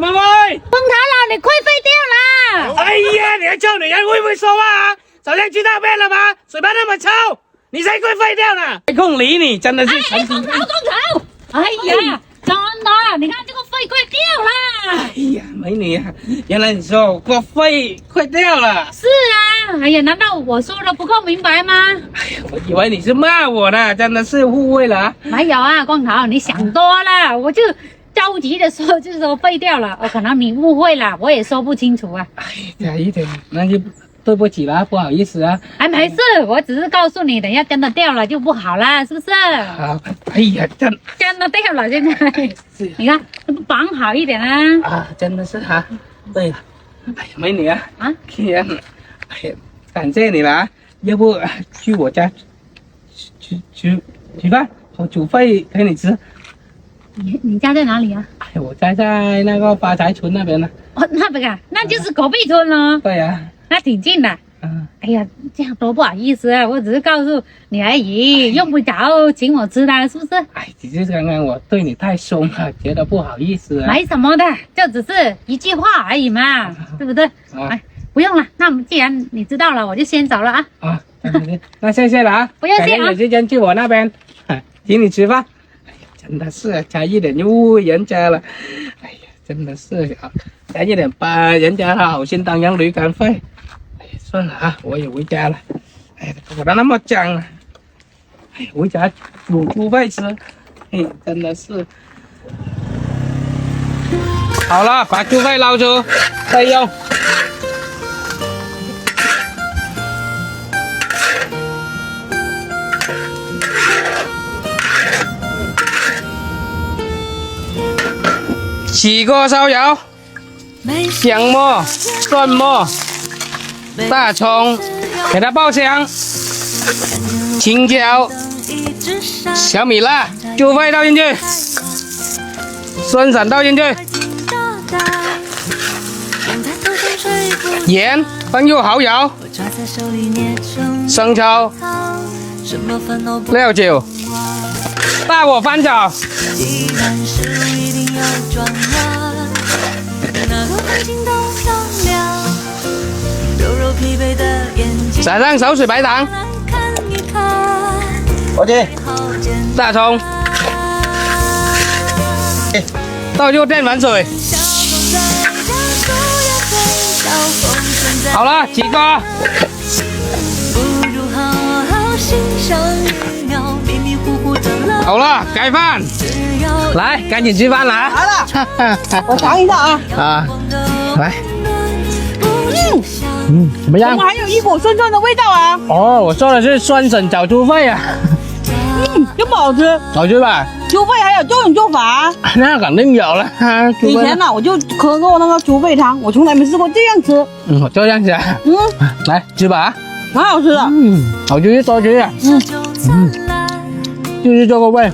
么喂？风台佬，你快废掉啦！哎呀，你还叫女人会不会说话啊？早上去大便了吗？嘴巴那么臭，你才快废掉呢！没空理你，真的是神经病。工厂，哎呀，真的，你看这个肺快掉啦！哎呀，美女啊，原来你说我肺快掉了。是啊，哎呀，难道我说的不够明白吗？哎呀，我以为你是骂我呢，真的是误会了啊。没有啊，光头，你想多了，我就着急的说，就是说废掉了，可能你误会了，我也说不清楚啊。哎呀，一点那就对不起啦，不好意思啊。哎，没事，我只是告诉你，等一下真的掉了就不好了，是不是？好，哎呀，真的掉了，现在你看绑好一点啊。啊，真的是哈。对了，哎呀，美女啊，天，哎呀，感谢你了啊，要不去我家吃饭，我煮饭给你吃。你家在哪里啊？哎呀，我家在那个发财村那边呢。哦，那边啊，那就是隔壁村了。对呀。那挺近的。哎呀，这样多不好意思啊！我只是告诉你而已，用不着请我吃的，是不是？哎，只是刚刚我对你太凶了，觉得不好意思啊。没什么的，就只是一句话而已嘛，对不对？哎，不用了，那既然你知道了，我就先走了啊。啊，那谢谢了啊！不要谢啊。有时间去我那边，请你吃饭。哎呀，真的是差一点就误会人家了。哎呀，真的是啊，差一点把人家的好心当成驴肝肺。算了啊，我也回家了。哎，搞得那么脏啊！哎，回家煮猪肺吃。哎，真的是。好了，把猪肺捞出，再用。起锅烧油，姜末、蒜末。大葱给它爆香，青椒、小米辣，猪肺倒进去，酸笋倒进去，盐放入蚝油，生抽、料酒，大火翻炒。撒上少许白糖，OK， 大葱，倒入淀粉水，好了，起锅。好了，盖饭，来，赶紧吃饭了啊！来了，我尝一下啊。啊，来。怎么样？怎么还有一股酸酸的味道啊？哦，我说的是酸笋炒猪肺啊。这么好吃，好吃吧？猪肺还有这种做法？那肯定有了。以前呢，我就喝过那个猪肺汤，我从来没试过这样吃。这样子啊。来吃吧。蛮好吃的。好吃多吃啊。就是这个味。